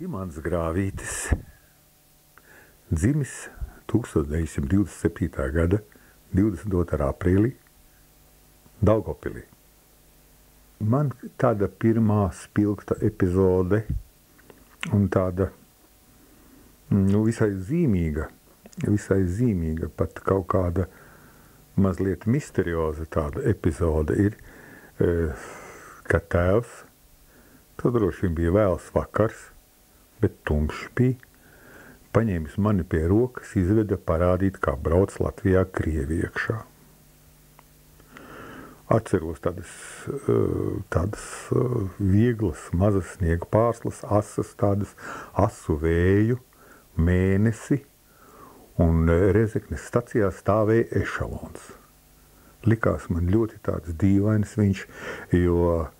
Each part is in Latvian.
Imants Grāvītis, dzimis 1927. gada 22. aprīlī Daugavpilī. Man tāda pirmā spilgta epizode un tāda visai zīmīga, pat kaut kāda mazliet misterioza tāda epizode ir, ka tēvs, to droši vien bija vēls vakars, bet tumšs bija, paņēmis mani pie rokas, izveda parādīt, kā brauc Latvijā Krievi iekšā. Atceros tādas vieglas, mazas sniega pārslas, asas, tādas asu vēju, mēnesi, un Rezeknes stacijā stāvēja ešalons. Likās man ļoti tāds dīvains viņš, jo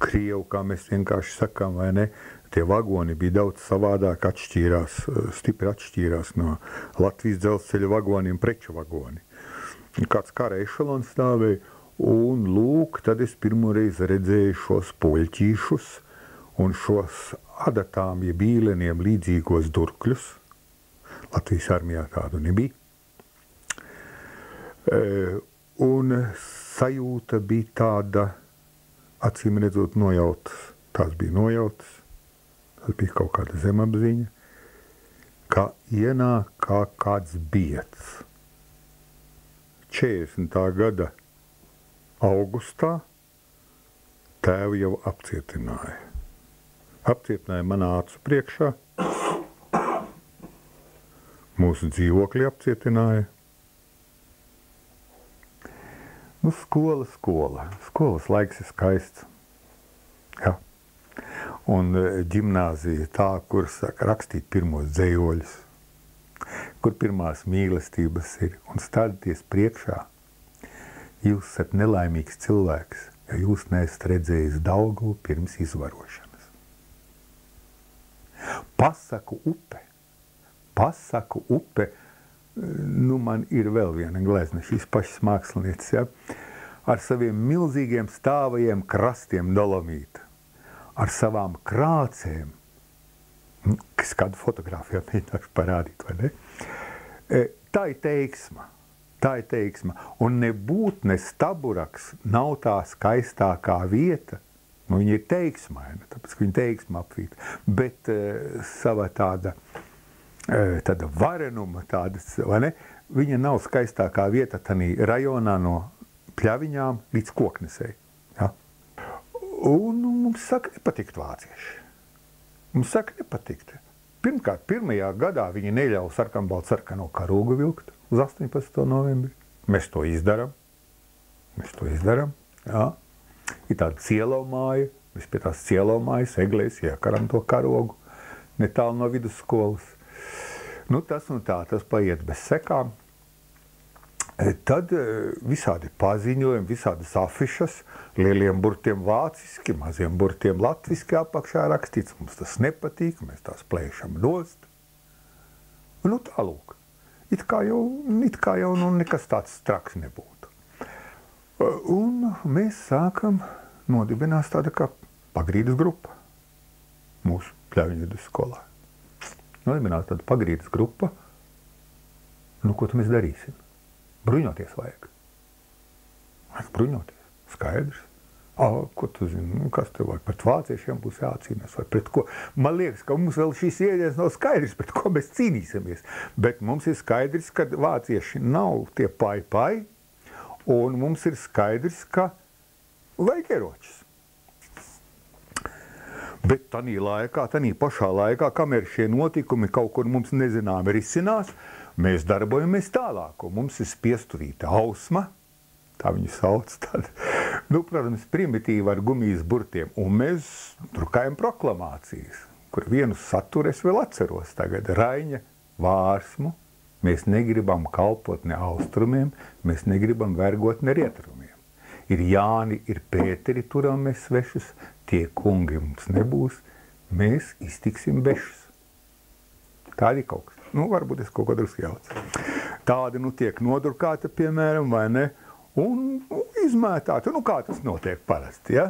Krievu, kā mēs vienkārši sakām, vai ne, tie vagoni bija daudz savādāk stipri atšķīrās no Latvijas dzelzceļa vagoniem, preču vagoni. Kāds kara ešalons stāvēja, un lūk, tad es pirmoreiz redzēju šos puļķīšus un šos adatām, ja bīleniem līdzīgos durkļus. Latvijas armijā tādu nebija. Un sajūta bija tāda, acīm redzot, nojautas. Tās bija nojautas, tas bija kaut kāda zemapziņa, ka ienāk kā kāds biets. 40. gada augustā tēvu jau apcietināja. Apcietināja manā acu priekšā, mūsu dzīvokļi apcietināja. Skolas laiks ir skaists. Jā. Un ģimnāzija tā, kur saka rakstīt pirmos dzejoļus, kur pirmās mīlestības ir, un stāties priekšā. Jūs esat nelaimīgs cilvēks, ja jūs neesat redzējis Daugavu pirms izvarošanas. Pasaku upe, man ir vēl viena glezna, šīs pašas mākslinieces, ja, ar saviem milzīgiem stāvajiem krastiem dolomīta, ar savām krācēm, kas kādu fotogrāfijā mēģināšu parādīt, vai ne? Tā ir teiksma, un nebūt ne Staburaks nav tā skaistākā vieta, viņa ir teiksmaina, tāpēc, ka viņa teiksma apvīt, bet sava tāda varenuma, vai ne? Viņa nav skaistākā vieta tanī rajonā no Pļaviņām līdz Koknesei. Ja? Un mums saka nepatikt vācieši. Mums saka nepatikt. Pirmkārt, pirmajā gadā viņi neļauj sarkanbaltsarkano karogu vilkt uz 18. novembri. Mēs to izdaram. Jā. Ir tāda cielavmāja. Mēs pie tās cielavmājas eglēs iekaram to karogu netālu no vidusskolas. Tas un tā, tas paiet bez sekām. Tad visādi paziņojumi, visādas afišas, lieliem burtiem vāciski, maziem burtiem latviski apakšā rakstīts. Mums tas nepatīk, mēs tās plēšam nost. Tālūk. It kā jau nekas tāds traks nebūtu. Un mēs sākam nodibinās tāda kā pagrīdes grupa mūsu Pļaviņu vidusskolā. Nodibinās tāda pagrīdes grupa. Ko tu mēs darīsim? Bruņoties vajag. Bruņoties. Skaidrs. Ko tu zini? Kas tev vajag? Pret vāciešiem būs jācīnās vai pret ko? Man liekas, ka mums vēl šīs iedziens nav skaidrs, pret ko mēs cīnīsimies. Bet mums ir skaidrs, ka vācieši nav tie pai, un mums ir skaidrs, ka vajag ieročus. Bet tanī pašā laikā, kamēr šie notikumi kaut kur mums nezinām risinās, mēs darbojamies tālāk, un mums ir spiesturīta ausma, tā viņu sauc, protams, primitīva ar gumijas burtiem, un mēs drukājam proklamācijas, kur vienu saturu es vēl atceros tagad, Raiņa vārsmu, mēs negribam kalpot ne austrumiem, mēs negribam vergot ne rietrumiem. Ir Jāni, ir Pēteri, turam mēs svešus, tie kungi mums nebūs, mēs iztiksim bešus. Tādi kaut kas. Varbūt es kaut ko drusku jaucu. Tādi, tiek nodrukāta, piemēram, vai ne, un izmētāta. Kā tas notiek parasti, ja?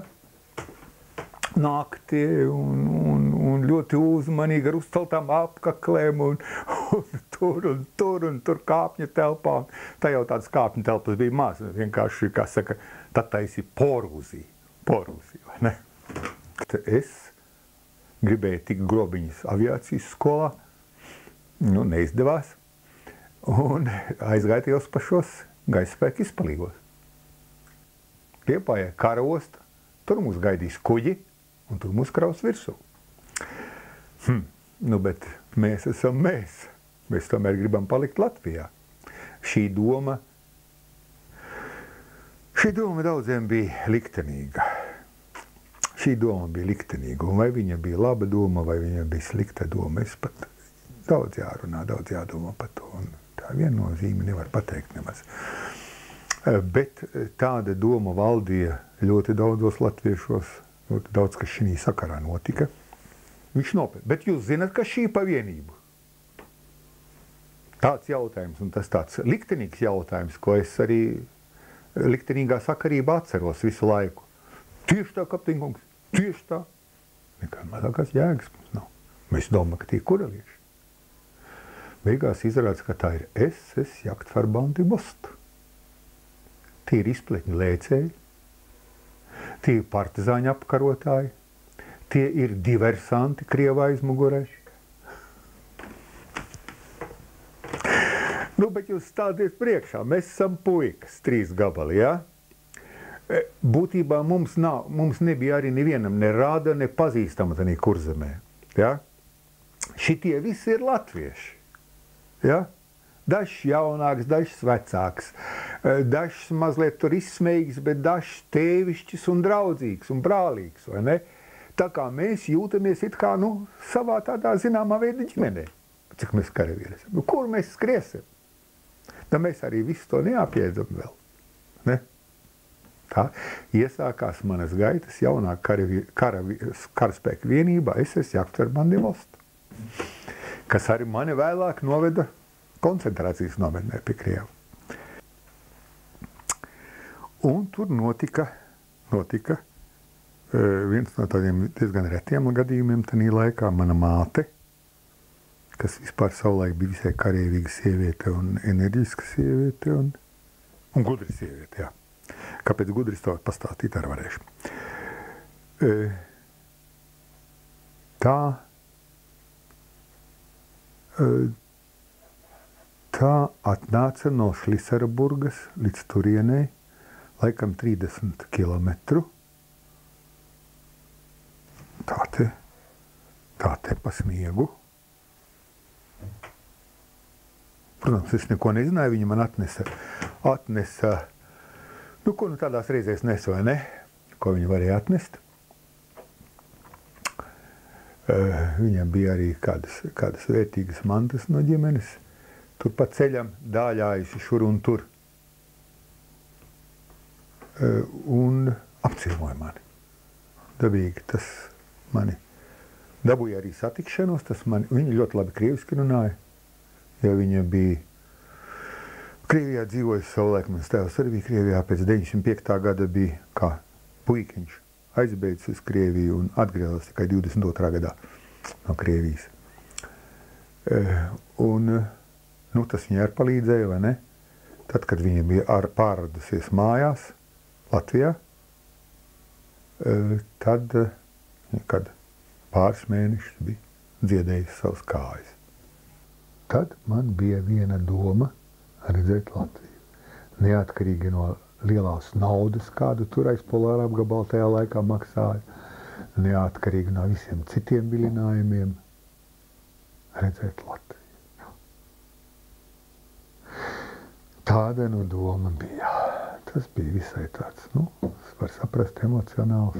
Naktī un un ļoti uzmanīgi ar uzceltām apkaklēm un tur kāpņu telpām. Tā jau tādas kāpņu telpas bija maz, vienkārši, kā saka, tad taisi porūzija, vai ne? Es gribēju tikt Grobiņas aviācijas skolā, neizdevās, un aizgāju tajos pašos gaisa spēku izpalīgos. Liepājā karaosta, tur mūs gaidīs kuģi, un tur mūs kraus virsū. Bet mēs esam mēs. Mēs tomēr gribam palikt Latvijā. Šī doma daudziem bija liktenīga. Un vai viņa bija laba doma, vai viņa bija slikta doma, es pat daudz jārunā, daudz jādomā par to. Un tā viennozīme nevar pateikt nemaz. Bet tāda doma valdīja ļoti daudzos latviešos, ļoti daudz, kas šī sakarā notika. Viņš nopēc. Bet jūs zināt, ka šī pa vienību? Tāds jautājums, un tas tāds liktenīgs jautājums, ko es arī liktenīgā sakarībā atceros visu laiku. Tieši tā, kapteiņkungs, tieši tā. Nekā mazākās jēgas mums nav. Mēs domājam, ka tie kurelieši. Beigās izrādās, ka tā ir SS Jagdverband im Ost. Tie ir izpletņu lēcēji, tie ir partizāņu apkarotāji, tie ir diversanti Krievā aizmugurē. Bet jūs stāties priekšā, mēs esam puikas, 3 gabali, jā? Būtībā mums nebija arī nevienam ne rāda, ne pazīstama tanī Kurzemē, jā? Šitie visi ir latvieši, jā? Dažs jaunāks, dažs vecāks, dažs mazliet tur izsmējīgs, bet dažs tēvišķis un draudzīgs un brālīgs, vai ne? Tā kā mēs jūtamies it kā, savā tādā zināmā veida ģimenē. Cik mēs karavīri esam? Kur mēs skriesim? Tā mēs arī visu to neapjēdzam vēl, ne? Tā iesākās manas gaitas jaunā karaspēka vienībā SS Jagdverband im Ost, kas arī mani vēlāk noveda koncentrācijas nometnē pie Krievu. Un tur notika viens no tādiem diezgan retiem gadījumiem tanī laikā. Mana māte, kas vispār savulaik bija visai kareivīga sieviete un energiska sieviete un gudra sieviete, jā. Kāpēc gudris to pastāstīt arī varēšu. Tā atnāca no Šliserburgas līdz turienei, laikam 30 kilometru. Tā te pa sniegu. Protams, es neko nezināju, viņa man atnesa, ko tādās reizēs nes, vai ne? Ko viņa varēja atnest. Viņam bija arī kādas vērtīgas mantas no ģimenes. Tur pa ceļam dāļājusi šur un tur. Un apciemoja mani. Dabīgi tas mani dabūja arī satikšanos. Viņa ļoti labi krieviski runāja. Ja viņa bija Krievijā dzīvojusi savulaik, mans tēvs arī bija Krievijā, pēc 95. gada bija kā puikiņš aizbeidzis uz Krieviju un atgriezās tikai 22. gadā no Krievijas. Tas viņai arī palīdzēja, vai ne? Tad, kad viņa bija pārradusies mājās Latvijā, tad, kad pāris mēnešus bija dziedējis savas kājas. Tad man bija viena doma redzēt Latviju. Neatkarīgi no lielās naudas, kādu tur aiz polāra apgabala tajā laikā maksāja, neatkarīgi no visiem citiem vilinājumiem, redzēt Latviju. Tāda doma bija. Tas bija visai tāds, var saprast, emocionāls